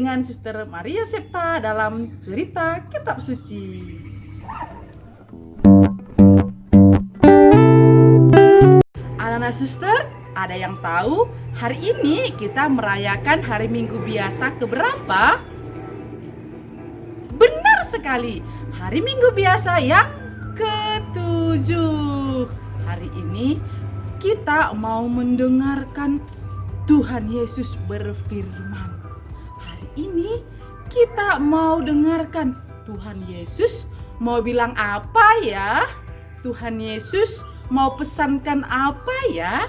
dengan Suster Maria Septa dalam cerita Kitab Suci. Anak-anak suster, ada yang tahu hari ini kita merayakan hari Minggu biasa keberapa? Benar sekali, hari Minggu biasa yang ke-7. Hari ini kita mau mendengarkan Tuhan Yesus berfirman. Hari ini kita mau dengarkan Tuhan Yesus mau bilang apa ya? Tuhan Yesus mau pesankan apa ya?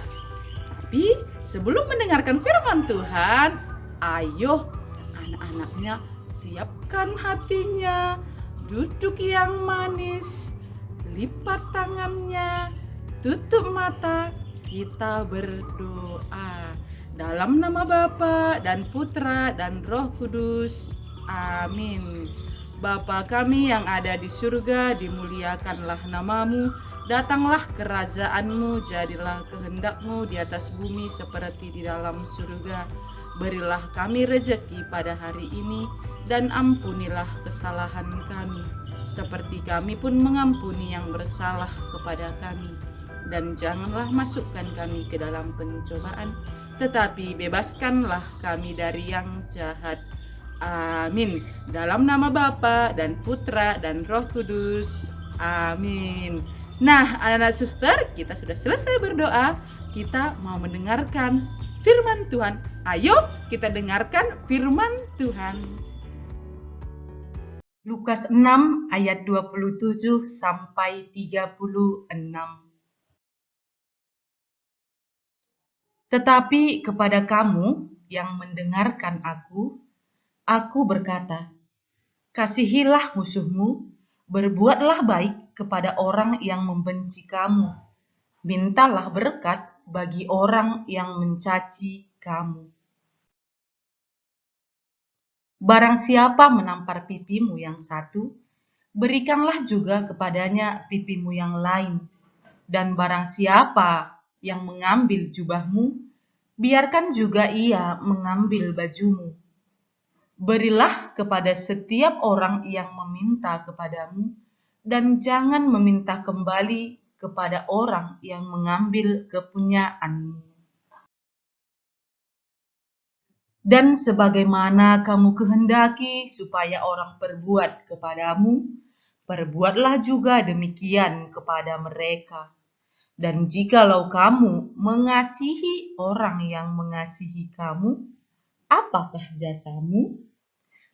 Tapi sebelum mendengarkan firman Tuhan, ayo anak-anaknya siapkan hatinya, duduk yang manis, lipat tangannya, tutup mata, kita berdoa. Dalam nama Bapa dan Putra dan Roh Kudus. Amin. Bapa kami yang ada di surga, dimuliakanlah namamu. Datanglah kerajaan-Mu, jadilah kehendak-Mu di atas bumi seperti di dalam surga. Berilah kami rejeki pada hari ini, dan ampunilah kesalahan kami, seperti kami pun mengampuni yang bersalah kepada kami. Dan janganlah masukkan kami ke dalam pencobaan, tetapi bebaskanlah kami dari yang jahat. Amin. Dalam nama Bapa dan Putra dan Roh Kudus. Amin. Nah, anak-anak suster, kita sudah selesai berdoa. Kita mau mendengarkan firman Tuhan. Ayo kita dengarkan firman Tuhan. Lukas 6 ayat 27 sampai 36. Tetapi kepada kamu yang mendengarkan aku berkata, kasihilah musuhmu, berbuatlah baik kepada orang yang membenci kamu, mintalah berkat bagi orang yang mencaci kamu. Barang siapa menampar pipimu yang satu, berikanlah juga kepadanya pipimu yang lain. Dan barang siapa yang mengambil jubahmu, biarkan juga ia mengambil bajumu. Berilah kepada setiap orang yang meminta kepadamu, dan jangan meminta kembali kepada orang yang mengambil kepunyaanmu. Dan sebagaimana kamu kehendaki supaya orang perbuat kepadamu, perbuatlah juga demikian kepada mereka. Dan jikalau kamu mengasihi orang yang mengasihi kamu, apakah jasamu?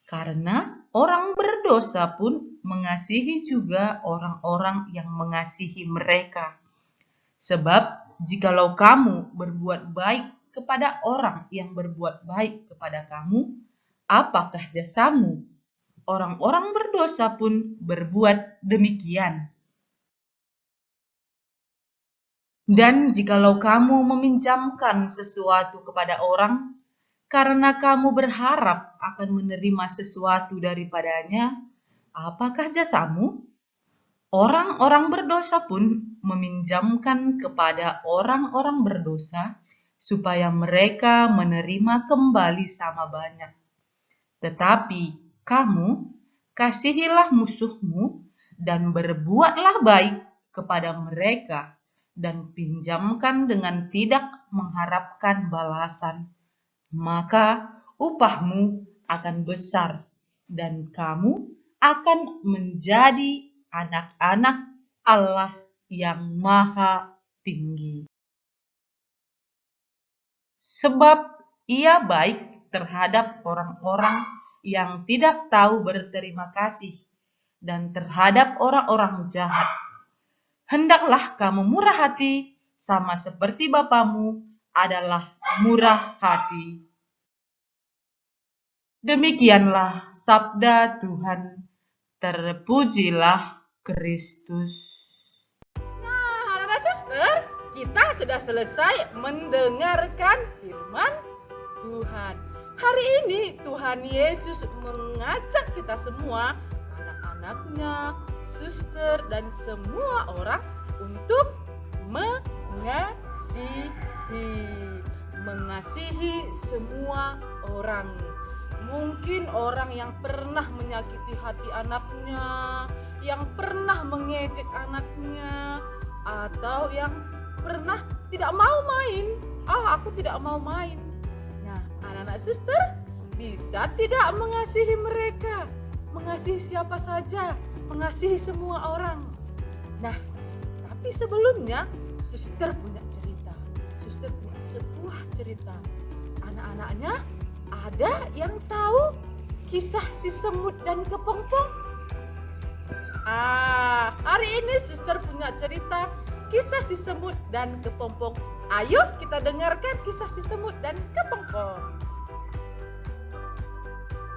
Karena orang berdosa pun mengasihi juga orang-orang yang mengasihi mereka. Sebab jikalau kamu berbuat baik kepada orang yang berbuat baik kepada kamu, apakah jasamu? Orang-orang berdosa pun berbuat demikian. Dan jikalau kamu meminjamkan sesuatu kepada orang, karena kamu berharap akan menerima sesuatu daripadanya, apakah jasamu? Orang-orang berdosa pun meminjamkan kepada orang-orang berdosa, supaya mereka menerima kembali sama banyak. Tetapi kamu, kasihilah musuhmu, dan berbuatlah baik kepada mereka, dan pinjamkan dengan tidak mengharapkan balasan. Maka upahmu akan besar, dan kamu akan menjadi anak-anak Allah yang Maha Tinggi. Sebab ia baik terhadap orang-orang yang tidak tahu berterima kasih, dan terhadap orang-orang jahat. Hendaklah kamu murah hati, sama seperti Bapamu adalah murah hati. Demikianlah sabda Tuhan. Terpujilah Kristus. Nah, anak-anak suster, kita sudah selesai mendengarkan firman Tuhan. Hari ini Tuhan Yesus mengajak kita semua, anak-anaknya, suster, dan semua orang untuk mengasihi semua orang. Mungkin Mungkin orang yang pernah menyakiti hati anaknya, yang pernah mengejek anaknya, atau yang pernah tidak mau main. Aku tidak mau main. Nah, anak-anak suster bisa tidak mengasihi mereka, mengasihi siapa saja, mengasihi semua orang. Nah, tapi sebelumnya suster punya cerita. Suster punya sebuah cerita. Anak-anaknya ada yang tahu kisah si semut dan kepompong? Hari ini suster punya cerita kisah si semut dan kepompong. Ayo kita dengarkan kisah si semut dan kepompong.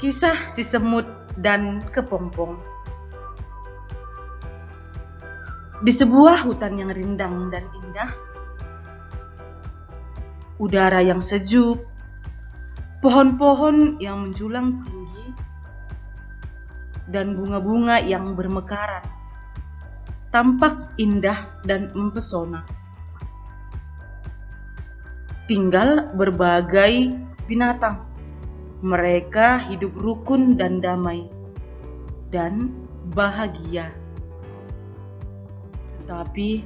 Kisah si semut dan kepompong. Di sebuah hutan yang rindang dan indah, udara yang sejuk, pohon-pohon yang menjulang tinggi, dan bunga-bunga yang bermekaran, tampak indah dan mempesona. Tinggal berbagai binatang. Mereka hidup rukun dan damai, dan bahagia. Tetapi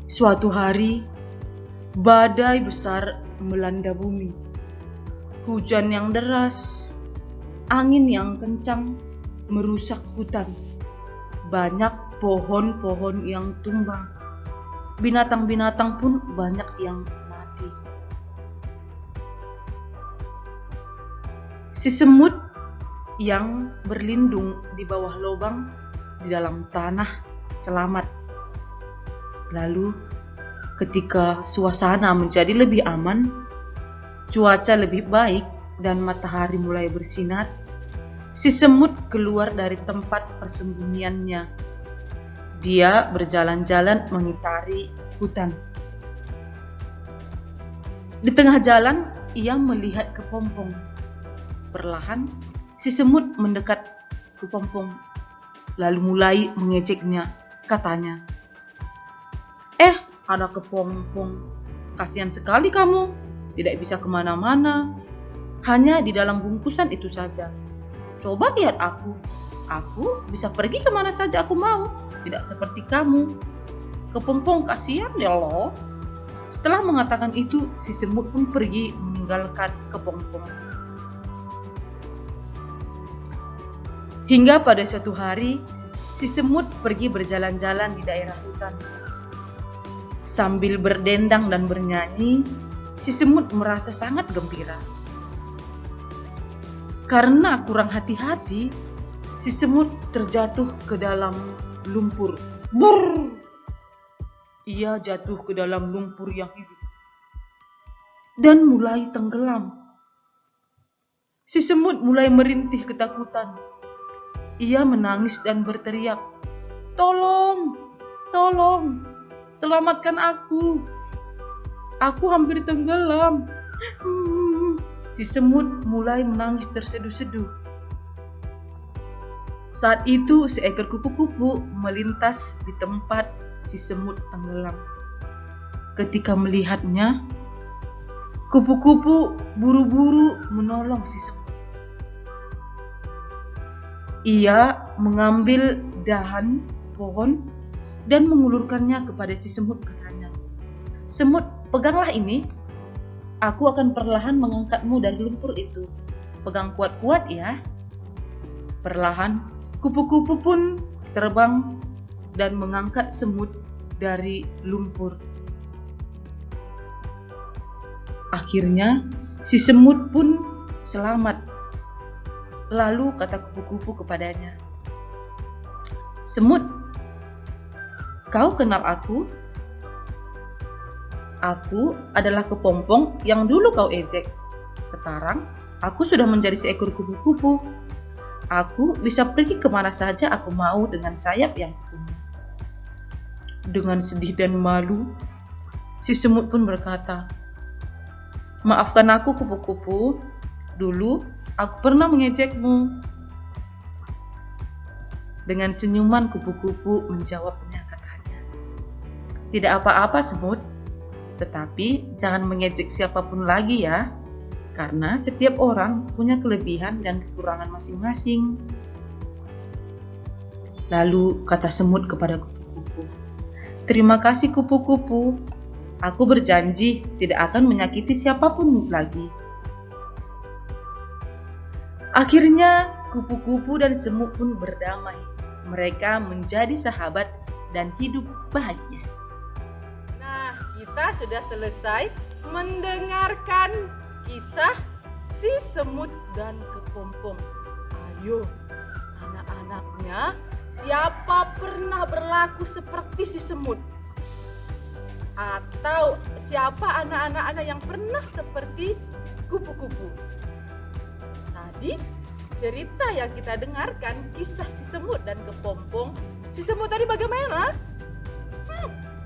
suatu hari, badai besar melanda bumi. Hujan yang deras, angin yang kencang merusak hutan. Banyak pohon-pohon yang tumbang. Binatang-binatang pun banyak yang mati. Si semut yang berlindung di bawah lubang di dalam tanah selamat. Lalu ketika suasana menjadi lebih aman, cuaca lebih baik dan matahari mulai bersinar, si semut keluar dari tempat persembunyiannya. Dia berjalan-jalan mengitari hutan. Di tengah jalan, ia melihat kepompong. Perlahan, si semut mendekat kepompong, lalu mulai mengejeknya. Katanya, anak kepompong, kasihan sekali kamu. Tidak bisa kemana-mana, hanya di dalam bungkusan itu saja. Coba lihat aku bisa pergi kemana saja aku mau, tidak seperti kamu. Kepompong, kasihan ya loh. Setelah mengatakan itu, si semut pun pergi meninggalkan kepompong. Hingga pada suatu hari, si semut pergi berjalan-jalan di daerah hutan. Sambil berdendang dan bernyanyi, si semut merasa sangat gembira. Karena kurang hati-hati, si semut terjatuh ke dalam lumpur. Brrr! Ia jatuh ke dalam lumpur yang hidup dan mulai tenggelam. Si semut mulai merintih ketakutan. Ia menangis dan berteriak, "Tolong, tolong, selamatkan aku. Aku hampir tenggelam." Si semut mulai menangis terseduh-seduh. Saat itu seekor kupu-kupu melintas di tempat si semut tenggelam. Ketika melihatnya, kupu-kupu buru-buru menolong si semut. Ia mengambil dahan pohon dan mengulurkannya kepada si semut. Katanya, "Semut, peganglah ini. Aku akan perlahan mengangkatmu dari lumpur itu. Pegang kuat-kuat ya." Perlahan, kupu-kupu pun terbang dan mengangkat semut dari lumpur. Akhirnya, si semut pun selamat. Lalu kata kupu-kupu kepadanya, "Semut, kau kenal aku? Aku adalah kepompong yang dulu kau ejek. Sekarang aku sudah menjadi seekor kupu-kupu. Aku bisa pergi kemana saja aku mau dengan sayap yang punya." Dengan sedih dan malu, si semut pun berkata, "Maafkan aku kupu-kupu, dulu aku pernah mengejekmu." Dengan senyuman kupu-kupu menjawabnya, katanya, "Tidak apa-apa semut, tetapi jangan mengejek siapapun lagi ya. karena setiap orang punya kelebihan dan kekurangan masing-masing. Lalu kata semut kepada kupu-kupu, "Terima kasih kupu-kupu, aku berjanji tidak akan menyakiti siapapun lagi." Akhirnya kupu-kupu dan semut pun berdamai. Mereka menjadi sahabat dan hidup bahagia. Nah, kita sudah selesai mendengarkan kisah si semut dan kepompong. Ayo, anak-anaknya, siapa pernah berlaku seperti si semut? Atau siapa anak-anaknya yang pernah seperti kupu-kupu? Tadi cerita yang kita dengarkan, kisah si semut dan kepompong. Si semut tadi bagaimana?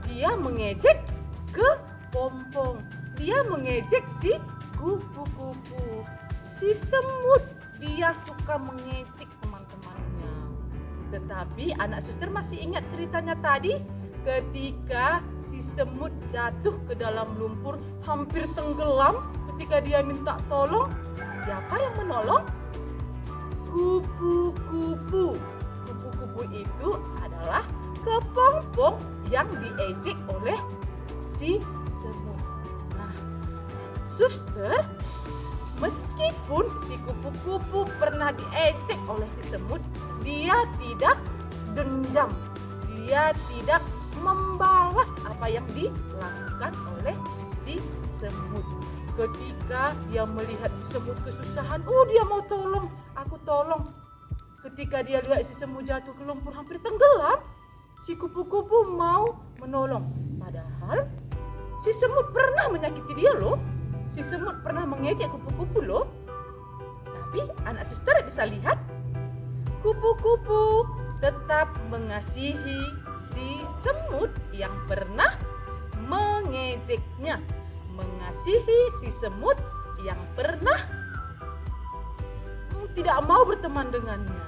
Dia mengejek kepompong. Dia mengejek si kupu-kupu. Si semut, dia suka mengejek teman-temannya. Tetapi anak suster masih ingat ceritanya tadi? Ketika si semut jatuh ke dalam lumpur, hampir tenggelam. Ketika dia minta tolong, siapa yang menolong? Kupu-kupu. Kupu-kupu itu adalah kepompong yang diejek oleh si semut. Nah, suster, meskipun si kupu-kupu pernah diejek oleh si semut, dia tidak dendam. Dia tidak membalas apa yang dilakukan oleh si semut. Ketika dia melihat si semut kesusahan, dia mau tolong, aku tolong. Ketika dia lihat si semut jatuh ke lumpur hampir tenggelam, si kupu-kupu mau menolong. Padahal si semut pernah menyakiti dia loh. Si semut pernah mengejek kupu-kupu loh. Tapi anak suster bisa lihat, kupu-kupu tetap mengasihi si semut yang pernah mengejeknya. Mengasihi si semut yang pernah tidak mau berteman dengannya.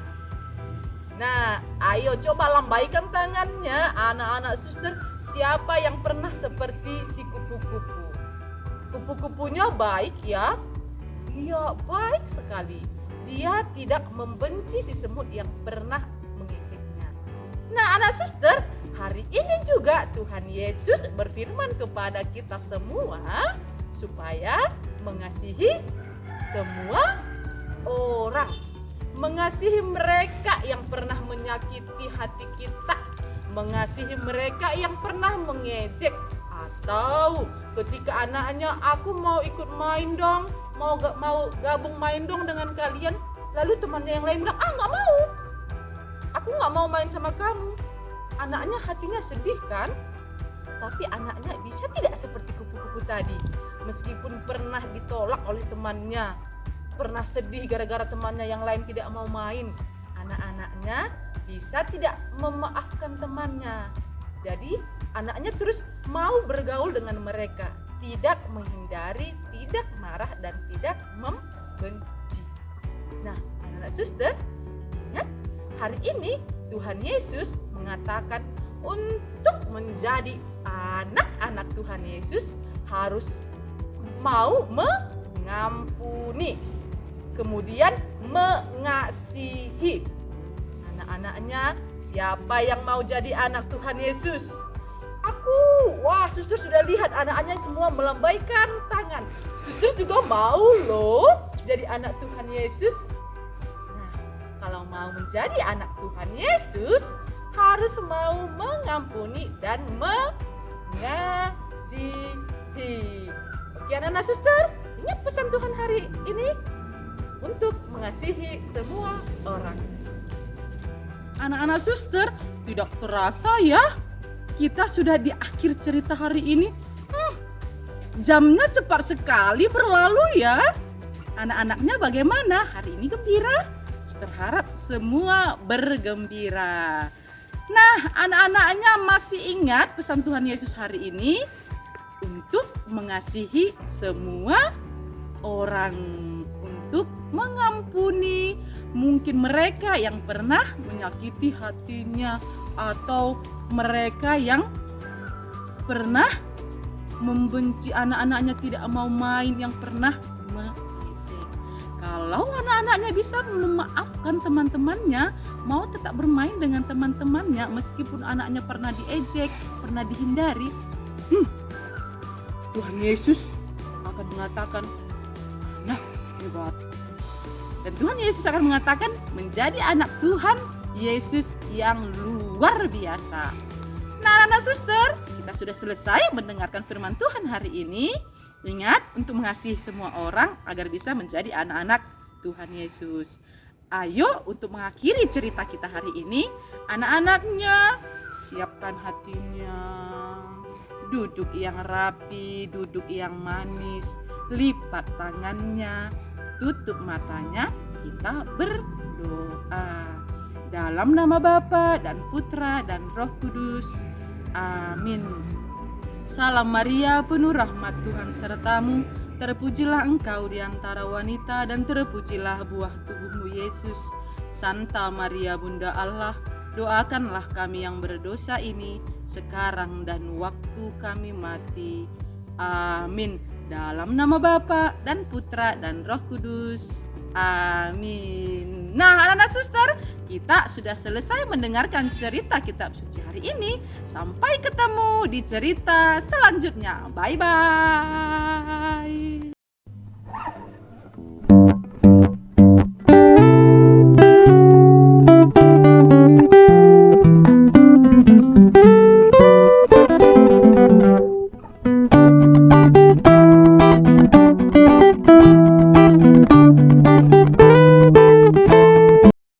Nah, ayo coba lambaikan tangannya anak-anak suster. Siapa yang pernah seperti si kupu-kupu? Kupu-kupunya baik ya? Iya, baik sekali. Dia tidak membenci si semut yang pernah mengejeknya. Nah, anak suster, hari ini juga Tuhan Yesus berfirman kepada kita semua supaya mengasihi semua orang. Mengasihi mereka yang pernah menyakiti hati kita. Mengasihi mereka yang pernah mengejek. Atau ketika anaknya, aku mau ikut main dong, mau gabung main dong dengan kalian. Lalu temannya yang lain bilang, nggak mau. Aku nggak mau main sama kamu. Anaknya hatinya sedih kan? Tapi anaknya bisa tidak seperti kupu-kupu tadi. Meskipun pernah ditolak oleh temannya, pernah sedih gara-gara temannya yang lain tidak mau main, anak-anaknya bisa tidak memaafkan temannya. Jadi anaknya terus mau bergaul dengan mereka, tidak menghindari, tidak marah, dan tidak membenci. Nah, anak-anak suster, ingat, hari ini Tuhan Yesus mengatakan untuk menjadi anak-anak Tuhan Yesus harus mau mengampuni, kemudian mengasihi. Anak-anaknya, siapa yang mau jadi anak Tuhan Yesus? Aku. Wah, suster sudah lihat anak-anaknya semua melambaikan tangan. Suster juga mau loh jadi anak Tuhan Yesus. Nah, kalau mau menjadi anak Tuhan Yesus harus mau mengampuni dan mengasihi. Oke, anak-anak suster, ingat pesan Tuhan hari ini untuk mengasihi semua orang. Anak-anak suster, tidak terasa ya, kita sudah di akhir cerita hari ini. Jamnya cepat sekali berlalu ya. Anak-anaknya bagaimana? Hari ini gembira? Terharap semua bergembira. Nah, anak-anaknya masih ingat pesan Tuhan Yesus hari ini untuk mengasihi semua orang, untuk mengampuni mungkin mereka yang pernah menyakiti hatinya, atau mereka yang pernah membenci anak-anaknya, tidak mau main, yang pernah Kalau anak-anaknya bisa memaafkan teman-temannya, mau tetap bermain dengan teman-temannya meskipun anaknya pernah diejek, pernah dihindari, Tuhan Yesus akan mengatakan, anak hebat. Dan Tuhan Yesus akan mengatakan menjadi anak Tuhan Yesus yang luar biasa. Nah, anak-anak suster, kita sudah selesai mendengarkan firman Tuhan hari ini. Ingat untuk mengasihi semua orang agar bisa menjadi anak-anak Tuhan Yesus. Ayo untuk mengakhiri cerita kita hari ini, anak-anaknya siapkan hatinya. Duduk yang rapi, duduk yang manis, lipat tangannya, tutup matanya, kita berdoa. Dalam nama Bapa dan Putra dan Roh Kudus. Amin. Salam Maria, penuh rahmat Tuhan sertamu. Terpujilah engkau di antara wanita dan terpujilah buah tubuhmu Yesus. Santa Maria Bunda Allah, doakanlah kami yang berdosa ini sekarang dan waktu kami mati. Amin. Dalam nama Bapa dan Putra dan Roh Kudus. Amin. Nah, anak-anak suster, kita sudah selesai mendengarkan cerita kitab suci hari ini. Sampai ketemu di cerita selanjutnya. Bye-bye.